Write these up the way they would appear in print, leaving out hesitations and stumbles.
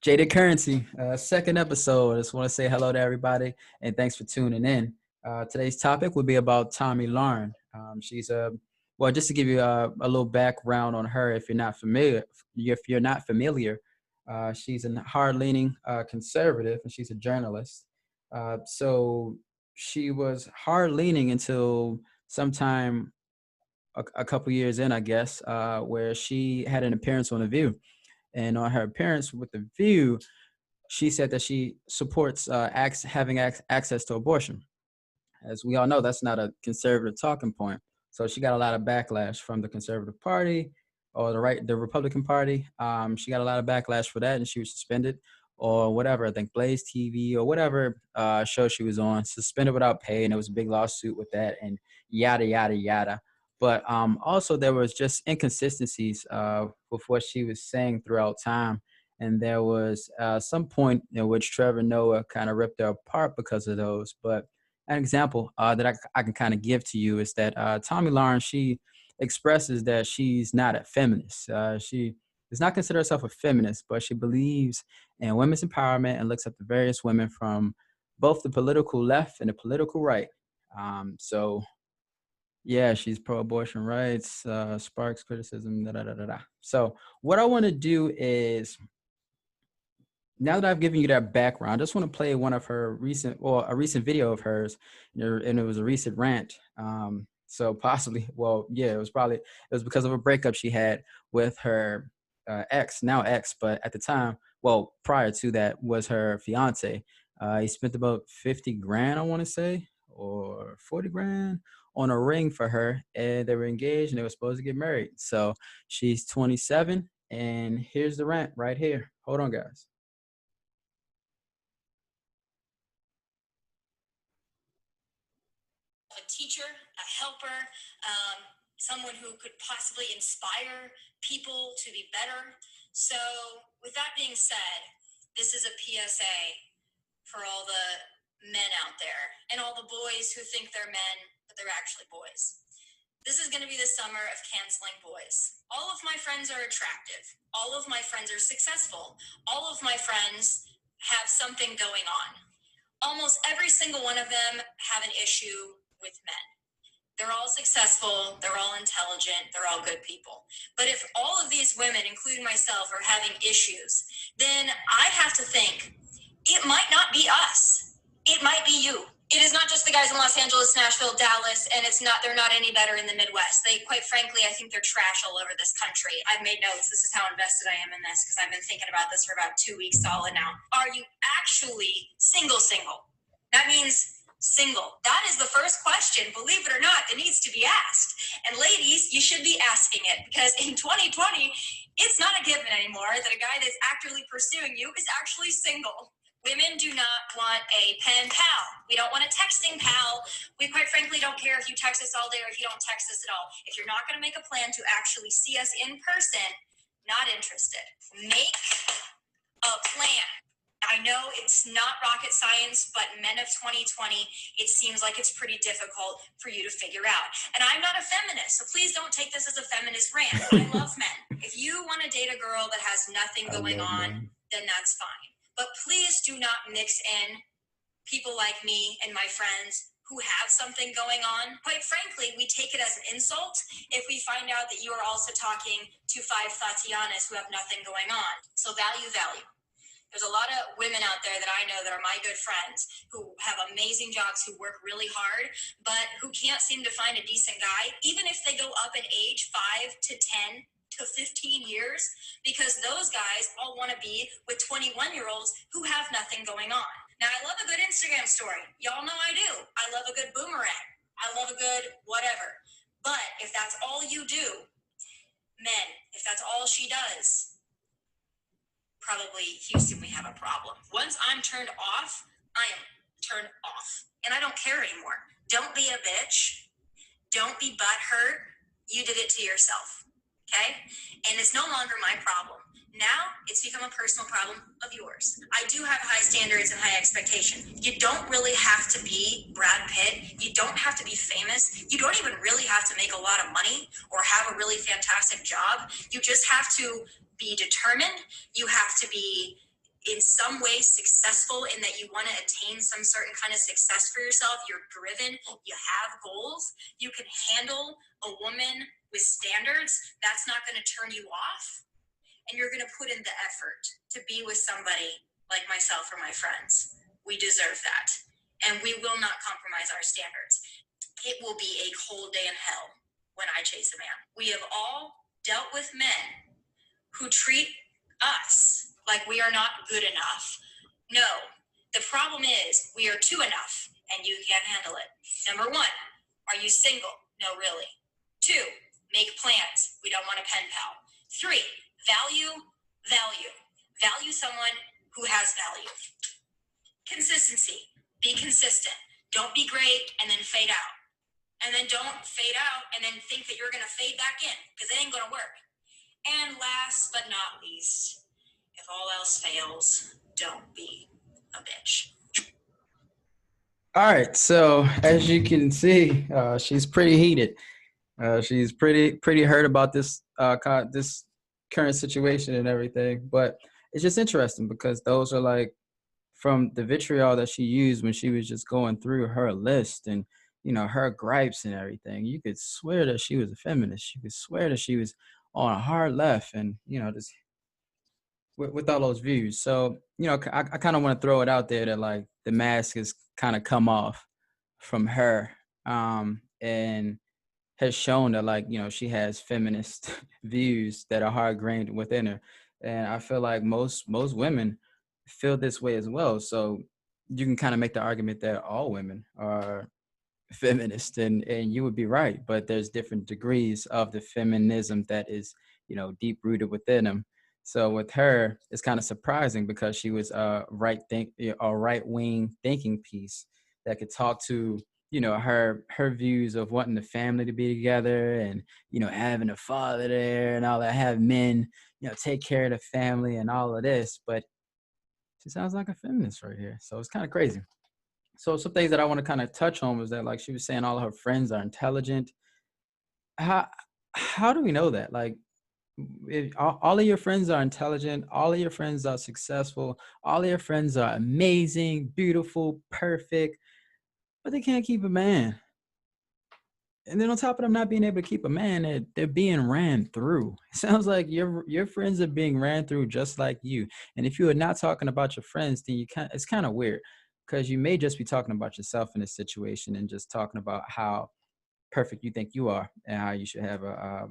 Jaded Currency, second episode. I just want to say hello to everybody and thanks for tuning in. Today's topic will be about Tomi Lahren. She's well, just to give you a little background on her, if you're not familiar, she's a hard-leaning conservative and she's a journalist. So she was hard-leaning until sometime a couple years in, I guess, where she had an appearance on The View. And on her appearance with The View, she said that she supports having access to abortion. As we all know, that's not a conservative talking point. So she got a lot of backlash from the Conservative Party or the Republican Party. She got a lot of backlash for that, and she was suspended or whatever. I think Blaze TV or whatever show she was on, suspended without pay, and there was a big lawsuit with that, and yada yada yada. But also there was just inconsistencies with what she was saying throughout time. And there was some point in which Trevor Noah kind of ripped her apart because of those. But an example that I can kind of give to you is that Tomi Lahren, she expresses that she's not a feminist. She does not consider herself a feminist, but she believes in women's empowerment and looks up to various women from both the political left and the political right. So yeah, she's pro-abortion rights, sparks criticism, da da da da da. So what I want to do is, now that I've given you that background, I just want to play one of her a recent video of hers, and it was a recent rant. So possibly, well, yeah, it was because of a breakup she had with her now ex, but at the time, well, prior to that, was her fiance. He spent about 50 grand, I want to say, or 40 grand on a ring for her, and they were engaged and they were supposed to get married. So she's 27, and here's the rant right here. Hold on, guys. A teacher, a helper, someone who could possibly inspire people to be better. So, with that being said, this is a PSA for all the men out there and all the boys who think they're men, but they're actually boys. This is going to be the summer of canceling boys. All of my friends are attractive. All of my friends are successful. All of my friends have something going on. Almost every single one of them have an issue with men. They're all successful, they're all intelligent, they're all good people. But if all of these women, including myself, are having issues, then I have to think, it might not be us. It might be you. It is not just the guys in Los Angeles, Nashville, Dallas, and they're not any better in the Midwest. Quite frankly, I think they're trash all over this country. I've made notes. This is how invested I am in this because I've been thinking about this for about 2 weeks solid now. Are you actually single? That means single. That is the first question, believe it or not, that needs to be asked. And ladies, you should be asking it because in 2020, it's not a given anymore that a guy that's actively pursuing you is actually single. Women do not want a pen pal. We don't want a texting pal. We quite frankly don't care if you text us all day or if you don't text us at all. If you're not going to make a plan to actually see us in person, not interested. Make a plan. I know it's not rocket science, but men of 2020, it seems like it's pretty difficult for you to figure out. And I'm not a feminist, so please don't take this as a feminist rant. I love men. If you want to date a girl that has nothing going on, then that's fine. But please do not mix in people like me and my friends who have something going on. Quite frankly, we take it as an insult if we find out that you are also talking to 5 Tatianas who have nothing going on. So value. There's a lot of women out there that I know that are my good friends who have amazing jobs, who work really hard, but who can't seem to find a decent guy, even if they go up in age 5 to 10 to 15 years, because those guys all want to be with 21-year-olds who have nothing going on. Now, I love a good Instagram story. Y'all know I do. I love a good boomerang. I love a good whatever. But if that's all you do, men, if that's all she does, probably Houston, we have a problem. Once I'm turned off, I am turned off. And I don't care anymore. Don't be a bitch. Don't be butthurt. You did it to yourself. Okay? And it's no longer my problem. Now it's become a personal problem of yours. I do have high standards and high expectations. You don't really have to be Brad Pitt. You don't have to be famous. You don't even really have to make a lot of money or have a really fantastic job. You just have to be determined. You have to be in some way successful in that you want to attain some certain kind of success for yourself, you're driven, you have goals, you can handle a woman with standards, that's not going to turn you off. And you're going to put in the effort to be with somebody like myself or my friends. We deserve that. And we will not compromise our standards. It will be a cold day in hell when I chase a man. We have all dealt with men who treat us like we are not good enough. No, the problem is we are too enough and you can't handle it. Number one, are you single? No, really. Two, make plans. We don't want a pen pal. Three, value. Value someone who has value. Consistency. Be consistent. Don't be great and then fade out. And then don't fade out and then think that you're going to fade back in, because it ain't going to work. And last but not least, if all else fails, don't be a bitch. All right. So as you can see, she's pretty heated. She's pretty hurt about this this current situation and everything. But it's just interesting because those are like from the vitriol that she used when she was just going through her list and her gripes and everything. You could swear that she was a feminist. You could swear that she was on a hard left, and just with all those views. So I kind of want to throw it out there that like the mask has kind of come off from her, and has shown that like she has feminist views that are hard grained within her, and I feel like most women feel this way as well. So you can kind of make the argument that all women are feminist, and you would be right, but there's different degrees of the feminism that is deep rooted within them. So with her, it's kind of surprising because she was a right wing thinking piece that could talk to her views of wanting the family to be together, and having a father there and all that, have men take care of the family and all of this. But she sounds like a feminist right here, so it's kind of crazy. So some things that I want to kind of touch on was that like she was saying all of her friends are intelligent. How do we know that? Like, if all of your friends are intelligent, all of your friends are successful, all of your friends are amazing, beautiful, perfect, but they can't keep a man. And then on top of them not being able to keep a man, they're being ran through. It sounds like your friends are being ran through just like you. And if you are not talking about your friends, then it's kind of weird, because you may just be talking about yourself in this situation and just talking about how perfect you think you are and how you should have a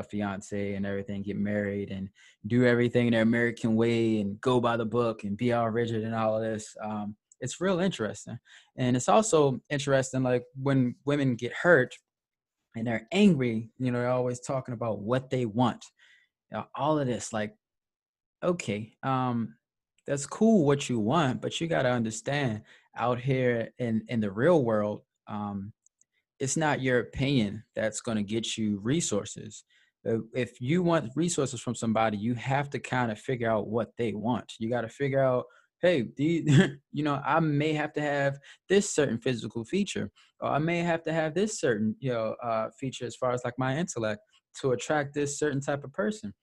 fiance and everything, get married and do everything the American way and go by the book and be all rigid and all of this. It's real interesting. And it's also interesting, like when women get hurt and they're angry, they're always talking about what they want. All of this, like, okay, that's cool what you want, but you got to understand out here in the real world, it's not your opinion that's going to get you resources. If you want resources from somebody, you have to kind of figure out what they want. You got to figure out, hey, I may have to have this certain physical feature, or I may have to have this certain, feature as far as like my intellect to attract this certain type of person.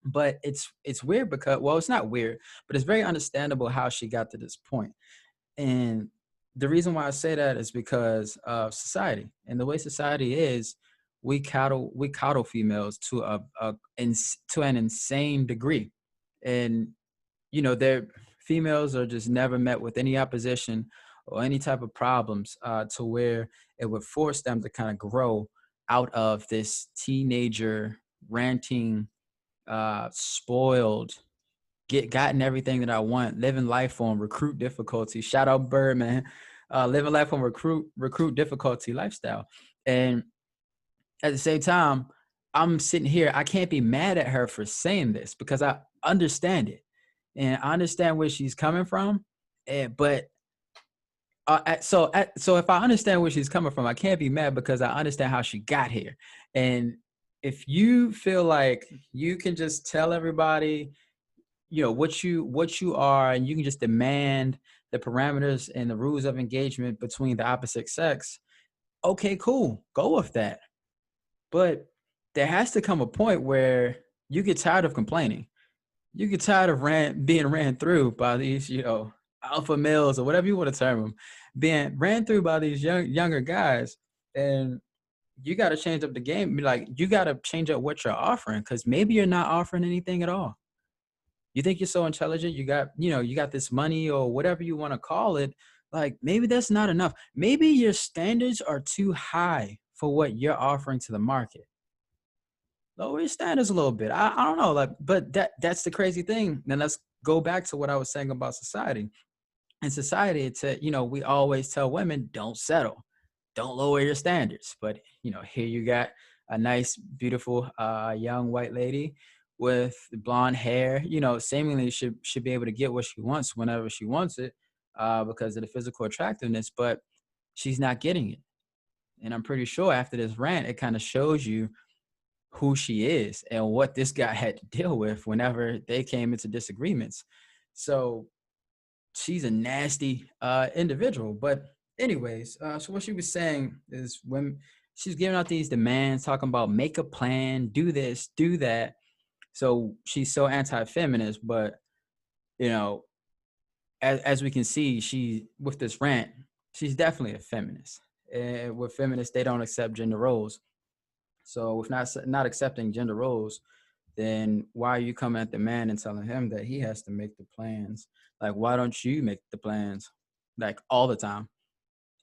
But it's weird because, well, it's not weird, but it's very understandable how she got to this point. And the reason why I say that is because of society and the way society is. We coddle females to to an insane degree, and their females are just never met with any opposition or any type of problems, to where it would force them to kind of grow out of this teenager ranting, spoiled, gotten everything that I want, living life on recruit difficulty. Shout out Birdman, living life on recruit difficulty lifestyle. And at the same time, I'm sitting here, I can't be mad at her for saying this because I understand it. And I understand where she's coming from. But so if I understand where she's coming from, I can't be mad because I understand how she got here. And if you feel like you can just tell everybody, what you are, and you can just demand the parameters and the rules of engagement between the opposite sex, okay, cool, go with that. But there has to come a point where you get tired of complaining. you get tired of being ran through by these, alpha males or whatever you want to term them, being ran through by these younger guys, and you got to change up the game. Like you got to change up what you're offering because maybe you're not offering anything at all. You think you're so intelligent, you got this money or whatever you want to call it. Like maybe that's not enough. Maybe your standards are too high for what you're offering to the market. Lower your standards a little bit. I don't know, like, but that's the crazy thing. Then let's go back to what I was saying about society. In society, we always tell women, don't settle, don't lower your standards. But here you got a nice, beautiful young white lady with blonde hair, seemingly should be able to get what she wants whenever she wants it, because of the physical attractiveness, but she's not getting it. And I'm pretty sure after this rant, it kind of shows you who she is and what this guy had to deal with whenever they came into disagreements. So she's a nasty individual. But anyways, so what she was saying is when she's giving out these demands, talking about make a plan, do this, do that. So she's so anti-feminist, but you know, as we can see, she with this rant, she's definitely a feminist. And with feminists, they don't accept gender roles. So with not accepting gender roles, then why are you coming at the man and telling him that he has to make the plans? Like, why don't you make the plans like all the time?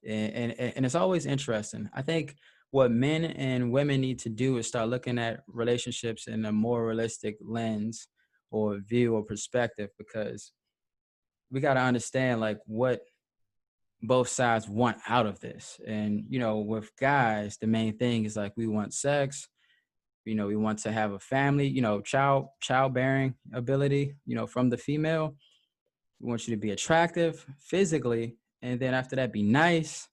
And it's always interesting. I think what men and women need to do is start looking at relationships in a more realistic lens or view or perspective, because we got to understand like what both sides want out of this. And with guys, the main thing is like we want sex, we want to have a family, childbearing ability, from the female. We want you to be attractive physically, and then after that be nice,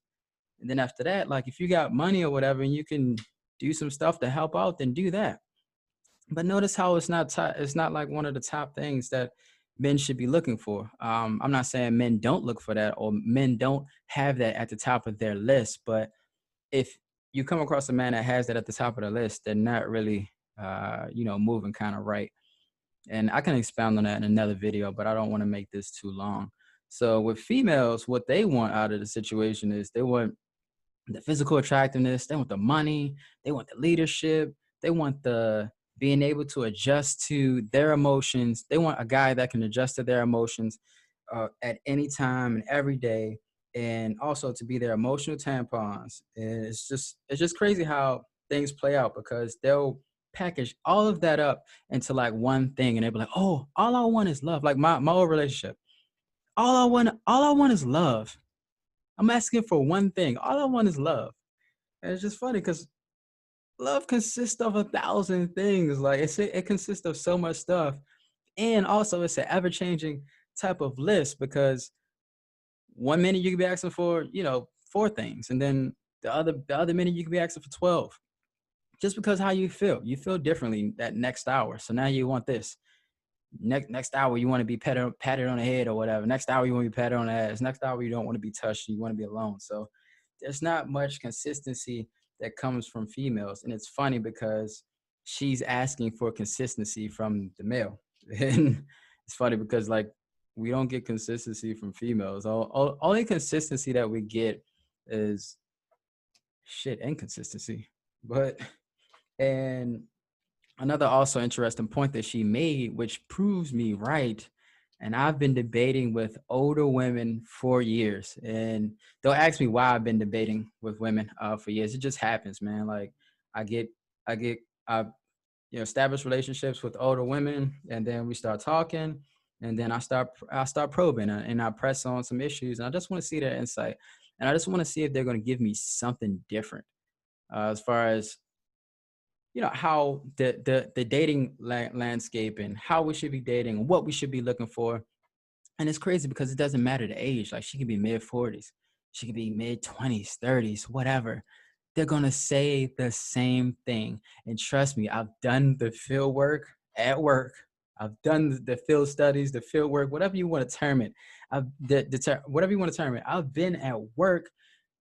and then after that, like if you got money or whatever and you can do some stuff to help out, then do that. But notice how it's not like one of the top things that men should be looking for. I'm not saying men don't look for that or men don't have that at the top of their list, but if you come across a man that has that at the top of the list, they're not really, moving kind of right. And I can expound on that in another video, but I don't want to make this too long. So with females, what they want out of the situation is they want the physical attractiveness, they want the money, they want the leadership, they want the being able to adjust to their emotions. They want a guy that can adjust to their emotions at any time and every day, and also to be their emotional tampons. And it's just crazy how things play out because they'll package all of that up into like one thing, and they'll be like, "Oh, all I want is love." Like my old relationship, all I want is love. I'm asking for one thing. All I want is love. And it's just funny because love consists of 1,000 things. Like it consists of so much stuff. And also it's an ever-changing type of list because one minute you could be asking for, four things. And then the other minute you could be asking for 12. Just because how you feel. You feel differently that next hour. So now you want this. Next hour you want to be patted on the head or whatever. Next hour you want to be patted on the ass. Next hour you don't want to be touched. You want to be alone. So there's not much consistency that comes from females, and it's funny because she's asking for consistency from the male. And it's funny because like we don't get consistency from females. Only consistency that we get is shit inconsistency. But and another also interesting point that she made, which proves me right. And I've been debating with older women for years. And they'll ask me why I've been debating with women for years. It just happens, man. Like I get, I get, establish relationships with older women, and then we start talking, and then I start probing, and I press on some issues, and I just want to see their insight, and I just want to see if they're going to give me something different as far as how the dating landscape and how we should be dating, what we should be looking for. And it's crazy because it doesn't matter the age. Like she could be mid 40s, she could be mid 20s, 30s, whatever. They're gonna say the same thing. And trust me, I've done the field work at work. I've done the field studies, the field work, whatever you want to term it. Whatever you want to term it. I've been at work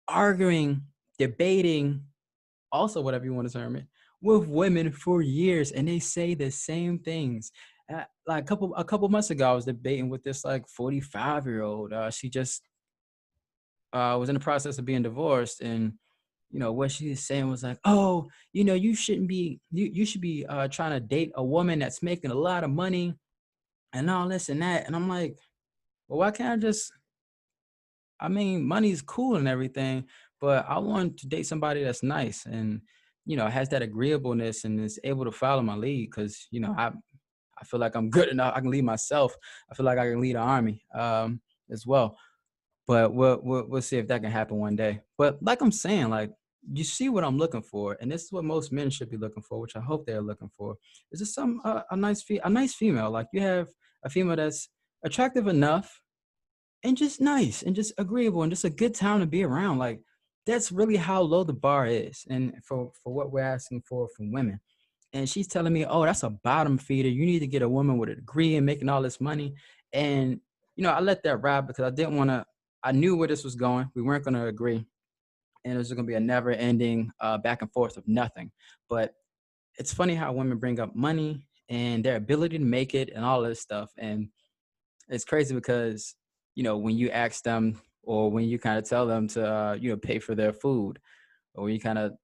arguing, debating, also whatever you want to term it, with women for years, and they say the same things. Like a couple months ago, I was debating with this like 45-year-old. She just was in the process of being divorced, and what she was saying was like, oh, you shouldn't be you should be trying to date a woman that's making a lot of money and all this and that. And I'm like, well, why can't I just, I mean, money's cool and everything, but I want to date somebody that's nice and has that agreeableness and is able to follow my lead, because I feel like I'm good enough. I can lead myself. I feel like I can lead an army as well. But we'll see if that can happen one day. But like I'm saying, like, you see what I'm looking for, and this is what most men should be looking for, which I hope they're looking for. Is just a nice female. Like, you have a female that's attractive enough and just nice and just agreeable and just a good time to be around. Like, that's really how low the bar is, and for what we're asking for from women. And she's telling me, "Oh, that's a bottom feeder. You need to get a woman with a degree and making all this money." And I let that ride because I didn't want to. I knew where this was going. We weren't going to agree, and it was going to be a never-ending back and forth of nothing. But it's funny how women bring up money and their ability to make it and all this stuff. And it's crazy because when you ask them, or when you kind of tell them to pay for their food, or when you kind of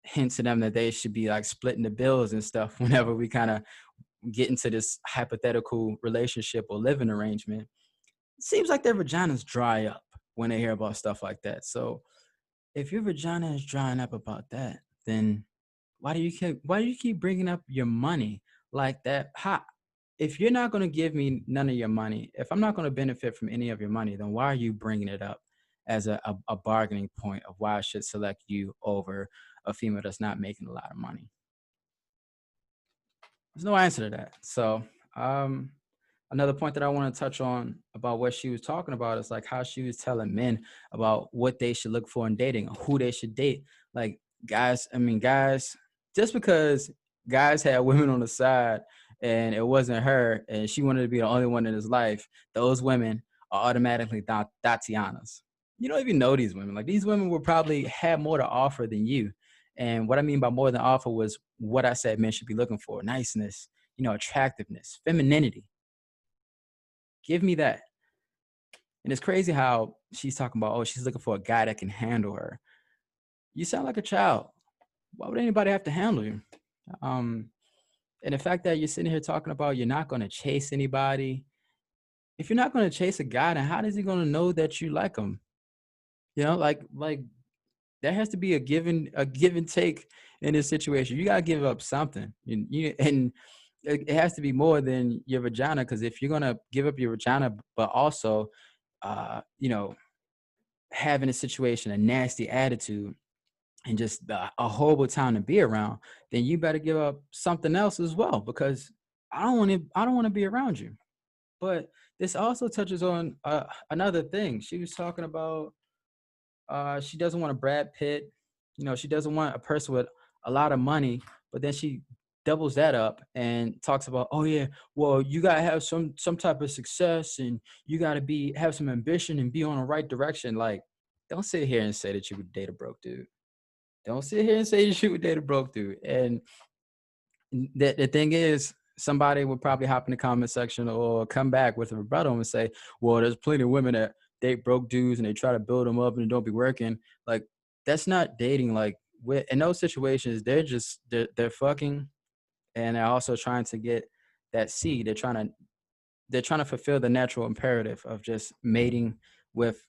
hint to them that they should be like splitting the bills and stuff whenever we kind of get into this hypothetical relationship or living arrangement, it seems like their vaginas dry up when they hear about stuff like that. So if your vagina is drying up about that, then why do you keep bringing up your money like that? If you're not going to give me none of your money, if I'm not going to benefit from any of your money, then why are you bringing it up as a bargaining point of why I should select you over a female that's not making a lot of money? There's no answer to that. So, um, another point that I want to touch on about what she was talking about is like how she was telling men about what they should look for in dating, who they should date. Like, guys, I mean, guys, just because guys had women on the side and it wasn't her and she wanted to be the only one in his life, those women are automatically Tatianas. You don't even know these women. Like, these women will probably have more to offer than you. And what I mean by more than offer was what I said men should be looking for: niceness, attractiveness, femininity. Give me that. And it's crazy how she's talking about, oh, she's looking for a guy that can handle her. You sound like a child. Why would anybody have to handle you? Um, and the fact that you're sitting here talking about you're not going to chase anybody. If you're not going to chase a guy, then how is he going to know that you like him? Like there has to be a give and take in this situation. You gotta give up something, and it has to be more than your vagina. Because if you're gonna give up your vagina, but also, you know, having a situation, a nasty attitude, and just a horrible time to be around, then you better give up something else as well. Because I don't want to be around you. But this also touches on another thing. She was talking about she doesn't want a Brad Pitt. She doesn't want a person with a lot of money. But then she doubles that up and talks about, oh yeah, well, you gotta have some type of success, and you gotta have some ambition and be on the right direction. Like, don't sit here and say that you would date a broke dude. Don't sit here and say that you would date a broke dude. And the thing is, somebody would probably hop in the comment section or come back with a rebuttal and say, well, there's plenty of women that date broke dudes and they try to build them up and it don't be working. Like, that's not dating. Like, in those situations, they're fucking, and they're also trying to get that seed. They're trying to fulfill the natural imperative of just mating with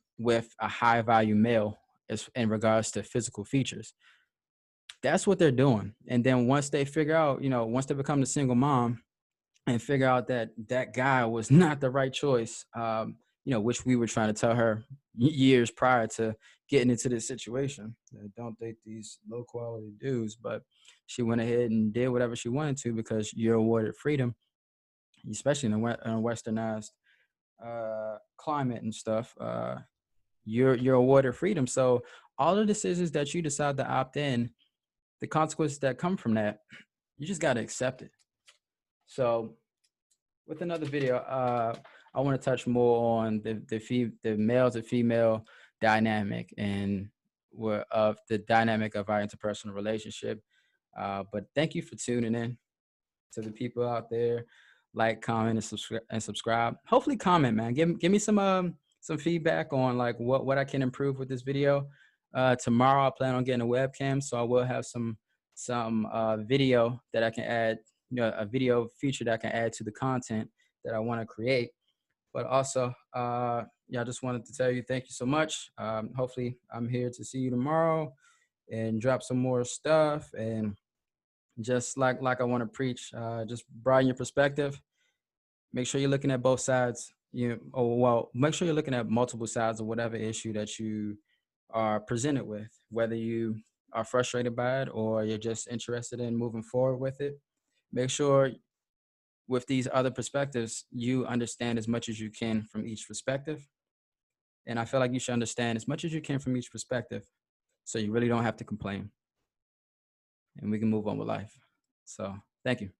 a high value male as in regards to physical features. That's what they're doing. And then once they figure out, once they become the single mom and figure out that that guy was not the right choice, which we were trying to tell her years prior to getting into this situation. Don't date these low quality dudes. But she went ahead and did whatever she wanted to because you're awarded freedom, especially in a westernized climate and stuff. You're awarded freedom. So all the decisions that you decide to opt in, the consequences that come from that, you just got to accept it. So with another video, I want to touch more on the male to female dynamic and of the dynamic of our interpersonal relationship. But thank you for tuning in to the people out there. like, comment, and subscribe. Hopefully comment, man. Give me some feedback on like what I can improve with this video. Tomorrow I plan on getting a webcam, so I will have some video that I can add, a video feature that I can add to the content that I want to create. But also, yeah, I just wanted to tell you thank you so much. Hopefully, I'm here to see you tomorrow and drop some more stuff. And just like I want to preach, just broaden your perspective. Make sure you're looking at both sides. Make sure you're looking at multiple sides of whatever issue that you are presented with, whether you are frustrated by it or you're just interested in moving forward with it. Make sure with these other perspectives, you understand as much as you can from each perspective. And I feel like you should understand as much as you can from each perspective so you really don't have to complain and we can move on with life. So thank you.